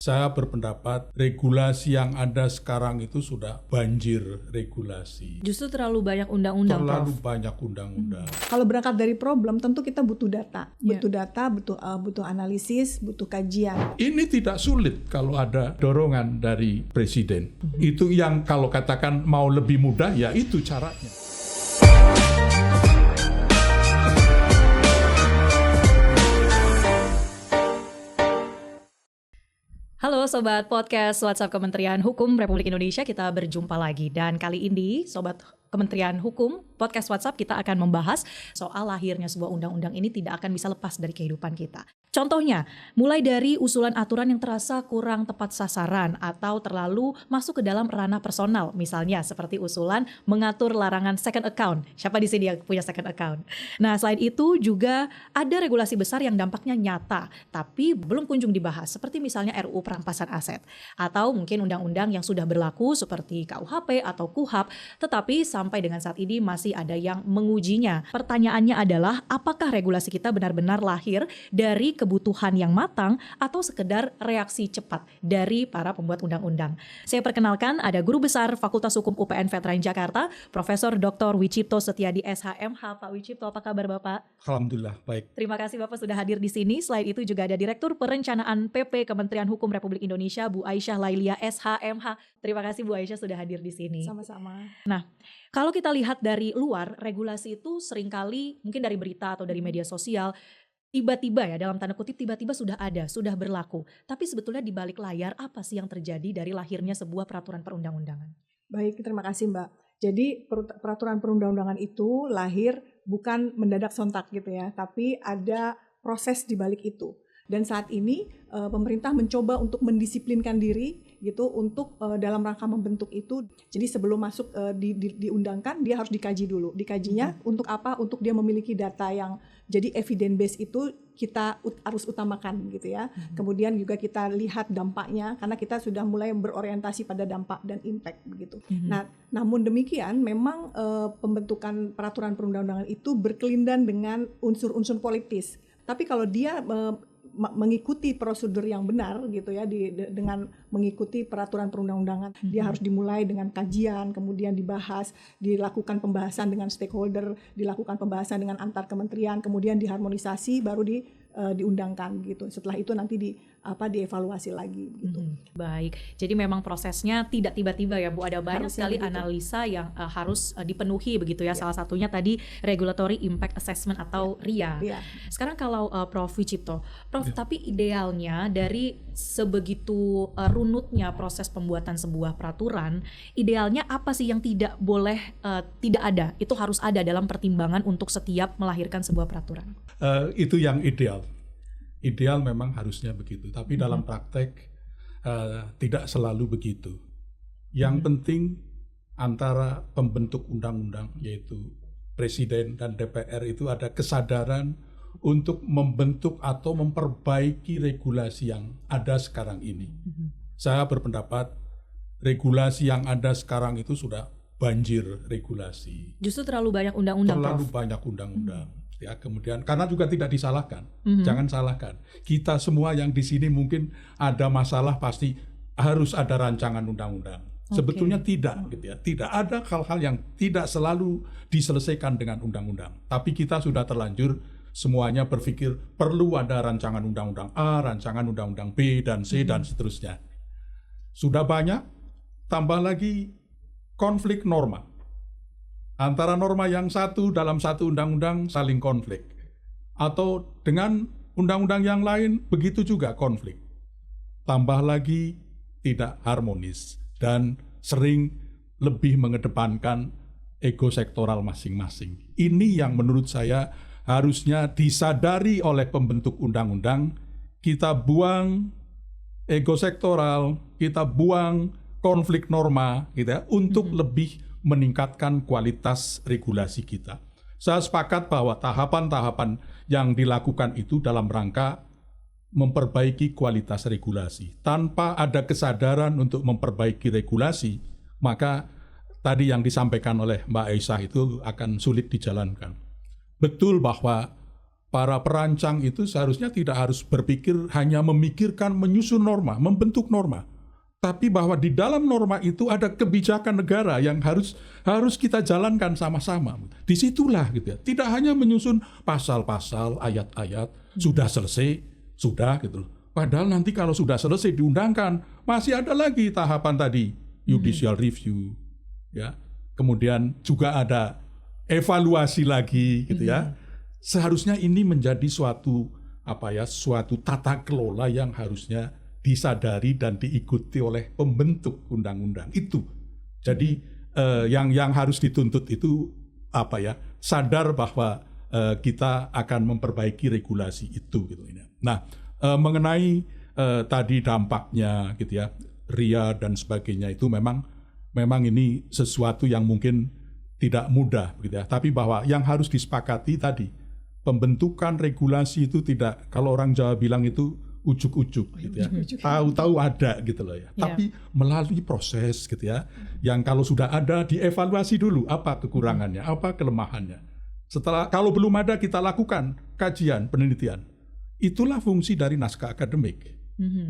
Saya berpendapat regulasi yang ada sekarang itu sudah banjir regulasi. Justru terlalu banyak undang-undang, Terlalu Prof. banyak undang-undang. Kalau berangkat dari problem, tentu kita butuh data, Yeah. butuh analisis, butuh kajian. Ini tidak sulit kalau ada dorongan dari presiden. Itu yang kalau katakan mau lebih mudah, ya itu caranya. Halo Sobat Podcast WhatsApp Kementerian Hukum Republik Indonesia, kita berjumpa lagi. Dan kali ini Sobat Kementerian Hukum Podcast WhatsApp kita akan membahas soal lahirnya sebuah undang-undang ini tidak akan bisa lepas dari kehidupan kita. Contohnya, mulai dari usulan aturan yang terasa kurang tepat sasaran atau terlalu masuk ke dalam ranah personal. Misalnya seperti usulan mengatur larangan second account. Siapa di sini yang punya second account? Nah, selain itu juga ada regulasi besar yang dampaknya nyata, tapi belum kunjung dibahas. Seperti misalnya RUU Perampasan Aset. Atau mungkin undang-undang yang sudah berlaku seperti KUHP atau KUHAP, tetapi sampai dengan saat ini masih ada yang mengujinya. Pertanyaannya adalah, apakah regulasi kita benar-benar lahir dari kebutuhan yang matang atau sekedar reaksi cepat dari para pembuat undang-undang? Saya perkenalkan ada Guru Besar Fakultas Hukum UPN Veteran Jakarta, Profesor Dr. Wicipto Setiadi SHMH. Pak Wicipto, apa kabar Bapak? Alhamdulillah, baik. Terima kasih Bapak sudah hadir di sini. Selain itu juga ada Direktur Perencanaan PP Kementerian Hukum Republik Indonesia, Bu Aisyah Lailia SHMH. Terima kasih Bu Aisyah sudah hadir di sini. Sama-sama. Kalau kita lihat dari luar, regulasi itu seringkali mungkin dari berita atau dari media sosial, tiba-tiba ya dalam tanda kutip tiba-tiba sudah ada, sudah berlaku. Tapi sebetulnya di balik layar apa sih yang terjadi dari lahirnya sebuah peraturan perundang-undangan? Baik, terima kasih Mbak. Jadi peraturan perundang-undangan itu lahir bukan mendadak sontak gitu ya, tapi ada proses di balik itu. Dan saat ini pemerintah mencoba untuk mendisiplinkan diri gitu untuk dalam rangka membentuk itu. Jadi sebelum masuk diundangkan dia harus dikaji dulu. Dikajinya untuk apa? Untuk dia memiliki data yang jadi evidence base itu kita harus utamakan gitu ya. Kemudian juga kita lihat dampaknya karena kita sudah mulai berorientasi pada dampak dan impact begitu. Nah, namun demikian memang pembentukan peraturan perundang-undangan itu berkelindan dengan unsur-unsur politis. Tapi kalau dia mengikuti prosedur yang benar gitu ya dengan mengikuti peraturan perundang-undangan, dia harus dimulai dengan kajian, kemudian dibahas, dilakukan pembahasan dengan stakeholder, dilakukan pembahasan dengan antar kementerian, kemudian diharmonisasi baru diundangkan gitu. Setelah itu nanti dievaluasi lagi gitu. Baik, jadi memang prosesnya tidak tiba-tiba ya Bu, ada banyak Harusnya sekali begitu. analisa yang harus dipenuhi begitu ya. Salah satunya tadi Regulatory Impact Assessment atau RIA. Iya. Sekarang kalau Prof Wicipto, Prof, tapi idealnya dari sebegitu runutnya proses pembuatan sebuah peraturan, idealnya apa sih yang tidak boleh tidak ada? Itu harus ada dalam pertimbangan untuk setiap melahirkan sebuah peraturan. Itu yang ideal. Ideal memang harusnya begitu, tapi dalam praktek tidak selalu begitu. Yang penting antara pembentuk undang-undang yaitu Presiden dan DPR itu ada kesadaran untuk membentuk atau memperbaiki regulasi yang ada sekarang ini. Saya berpendapat regulasi yang ada sekarang itu sudah banjir regulasi. Justru terlalu banyak undang-undang, Terlalu Prof. banyak undang-undang. Ya, kemudian karena juga tidak disalahkan, jangan salahkan. Kita semua yang di sini mungkin ada masalah pasti harus ada rancangan undang-undang. Sebetulnya tidak, gitu ya. Tidak ada hal-hal yang tidak selalu diselesaikan dengan undang-undang. Tapi kita sudah terlanjur semuanya berpikir perlu ada rancangan undang-undang A, rancangan undang-undang B dan C dan seterusnya. Sudah banyak, tambah lagi konflik norma. Antara norma yang satu dalam satu undang-undang saling konflik. Atau dengan undang-undang yang lain begitu juga konflik. Tambah lagi tidak harmonis dan sering lebih mengedepankan ego sektoral masing-masing. Ini yang menurut saya harusnya disadari oleh pembentuk undang-undang. Kita buang ego sektoral, kita buang konflik norma gitu ya, untuk lebih meningkatkan kualitas regulasi kita. Saya sepakat bahwa tahapan-tahapan yang dilakukan itu dalam rangka memperbaiki kualitas regulasi. Tanpa ada kesadaran untuk memperbaiki regulasi, maka tadi yang disampaikan oleh Mbak Aisyah itu akan sulit dijalankan. Betul bahwa para perancang itu seharusnya tidak harus berpikir hanya memikirkan menyusun norma, membentuk norma. Tapi bahwa di dalam norma itu ada kebijakan negara yang harus kita jalankan sama-sama. Disitulah gitu ya. Tidak hanya menyusun pasal-pasal, ayat-ayat, sudah selesai, sudah gitu loh. Padahal nanti kalau sudah selesai diundangkan, masih ada lagi tahapan tadi, judicial review, ya. Kemudian juga ada evaluasi lagi gitu ya. Seharusnya ini menjadi suatu tata kelola yang harusnya disadari dan diikuti oleh pembentuk undang-undang itu. Jadi yang harus dituntut itu sadar bahwa kita akan memperbaiki regulasi itu gitu. Nah, mengenai tadi dampaknya gitu ya, RIA dan sebagainya itu memang ini sesuatu yang mungkin tidak mudah gitu ya. Tapi bahwa yang harus disepakati tadi, pembentukan regulasi itu tidak, kalau orang Jawa bilang itu ujuk-ujuk gitu ya. Tahu-tahu ada gitu loh ya. Tapi melalui proses gitu ya. Yang kalau sudah ada dievaluasi dulu apa kekurangannya, apa kelemahannya. Setelah kalau belum ada kita lakukan kajian, penelitian. Itulah fungsi dari naskah akademik.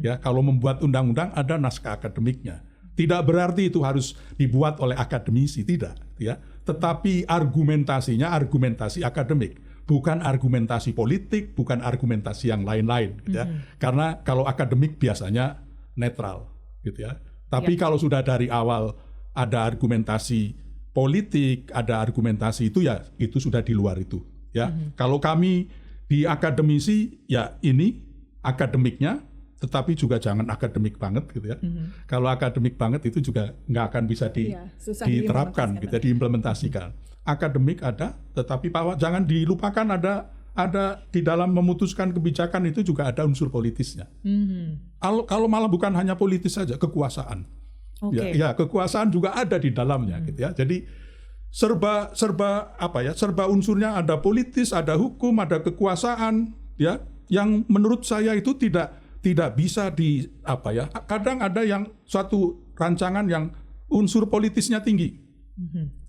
Ya, kalau membuat undang-undang ada naskah akademiknya. Tidak berarti itu harus dibuat oleh akademisi, tidak ya. Tetapi argumentasinya argumentasi akademik. Bukan argumentasi politik, bukan argumentasi yang lain-lain, gitu ya. Karena kalau akademik biasanya netral, gitu ya. Tapi kalau sudah dari awal ada argumentasi politik, ada argumentasi itu ya itu sudah di luar itu, ya. Kalau kami di akademisi ya ini akademiknya, tetapi juga jangan akademik banget, gitu ya. Kalau akademik banget itu juga nggak akan bisa diterapkan, gitu, diimplementasikan. Akademik ada, tetapi bahwa jangan dilupakan ada di dalam memutuskan kebijakan itu juga ada unsur politisnya. Kalau malah bukan hanya politis saja, kekuasaan. Ya, kekuasaan juga ada di dalamnya, gitu ya. Jadi serba unsurnya, ada politis, ada hukum, ada kekuasaan, ya. Yang menurut saya itu tidak bisa kadang ada yang suatu rancangan yang unsur politisnya tinggi.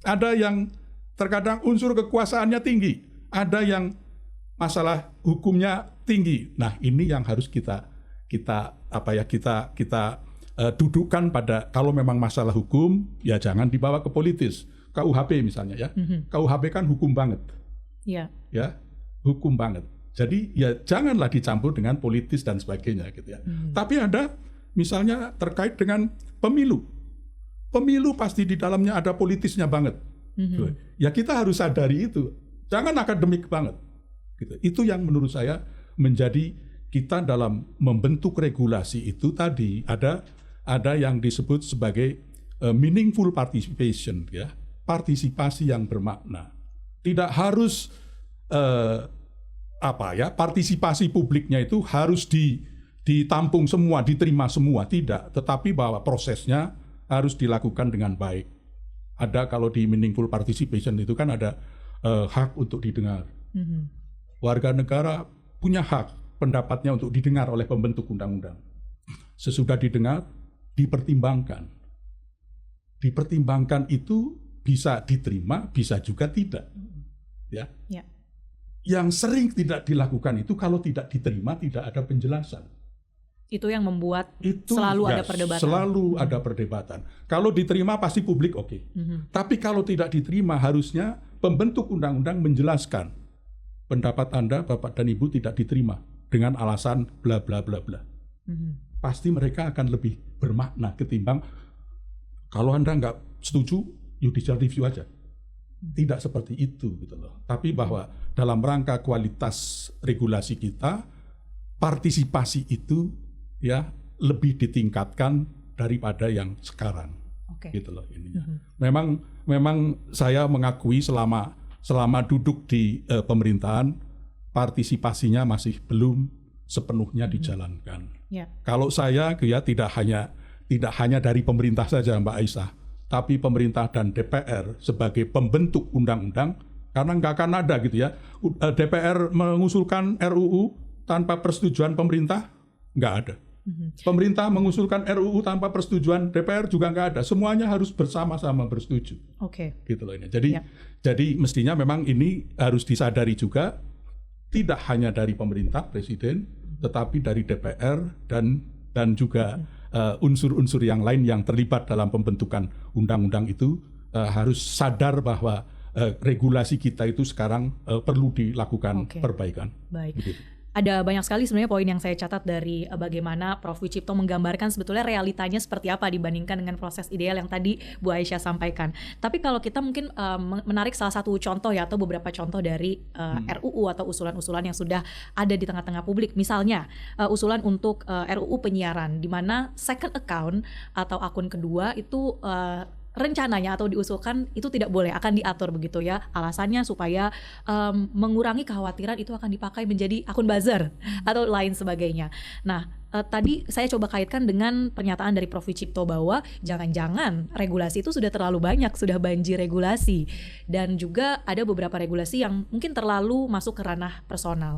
Ada yang terkadang unsur kekuasaannya tinggi, ada yang masalah hukumnya tinggi. Nah, ini yang harus kita dudukkan pada, kalau memang masalah hukum ya jangan dibawa ke politis. KUHP misalnya ya. KUHP kan hukum banget. Ya, hukum banget. Jadi ya janganlah dicampur dengan politis dan sebagainya gitu ya. Tapi ada misalnya terkait dengan pemilu. Pemilu pasti di dalamnya ada politisnya banget. Ya kita harus sadari itu, jangan akademik banget. Gitu. Itu yang menurut saya menjadi kita dalam membentuk regulasi itu tadi ada yang disebut sebagai meaningful participation, ya, partisipasi yang bermakna. Tidak harus partisipasi publiknya itu harus ditampung semua, diterima semua, tidak. Tetapi bahwa prosesnya harus dilakukan dengan baik. Ada kalau di meaningful participation itu kan ada hak untuk didengar. Warga negara punya hak pendapatnya untuk didengar oleh pembentuk undang-undang. Sesudah didengar, dipertimbangkan. Dipertimbangkan itu bisa diterima, bisa juga tidak. Ya. Yang sering tidak dilakukan itu kalau tidak diterima tidak ada penjelasan. Itu yang membuat selalu ada perdebatan. Selalu ada perdebatan. Kalau diterima pasti publik oke. Tapi kalau tidak diterima harusnya pembentuk undang-undang menjelaskan pendapat Anda, Bapak dan Ibu tidak diterima dengan alasan bla bla bla bla. Pasti mereka akan lebih bermakna ketimbang kalau Anda nggak setuju, judicial review aja. Tidak seperti itu gitu loh. Tapi bahwa dalam rangka kualitas regulasi kita, partisipasi itu ya lebih ditingkatkan daripada yang sekarang, gitu loh ininya. Memang saya mengakui selama duduk di pemerintahan, partisipasinya masih belum sepenuhnya dijalankan. Kalau saya ya tidak hanya dari pemerintah saja, Mbak Aisyah, tapi pemerintah dan DPR sebagai pembentuk undang-undang, karena nggak akan ada gitu ya. DPR mengusulkan RUU tanpa persetujuan pemerintah, nggak ada. Pemerintah mengusulkan RUU tanpa persetujuan DPR juga nggak ada. Semuanya harus bersama-sama bersetuju. Gitu loh ini. Jadi mestinya memang ini harus disadari juga tidak hanya dari pemerintah, presiden, tetapi dari DPR dan juga unsur-unsur yang lain yang terlibat dalam pembentukan undang-undang itu harus sadar bahwa regulasi kita itu sekarang perlu dilakukan perbaikan. Baik. Begitu. Ada banyak sekali sebenarnya poin yang saya catat dari bagaimana Prof. Wicipto menggambarkan sebetulnya realitanya seperti apa dibandingkan dengan proses ideal yang tadi Bu Aisyah sampaikan. Tapi kalau kita mungkin menarik salah satu contoh ya, atau beberapa contoh dari RUU atau usulan-usulan yang sudah ada di tengah-tengah publik. Misalnya usulan untuk RUU penyiaran, di mana second account atau akun kedua itu rencananya atau diusulkan itu tidak boleh, akan diatur begitu ya. Alasannya supaya mengurangi kekhawatiran itu akan dipakai menjadi akun buzzer atau lain sebagainya. Nah, tadi saya coba kaitkan dengan pernyataan dari Prof. Wicipto bahwa jangan-jangan regulasi itu sudah terlalu banyak, sudah banjir regulasi. Dan juga ada beberapa regulasi yang mungkin terlalu masuk ke ranah personal.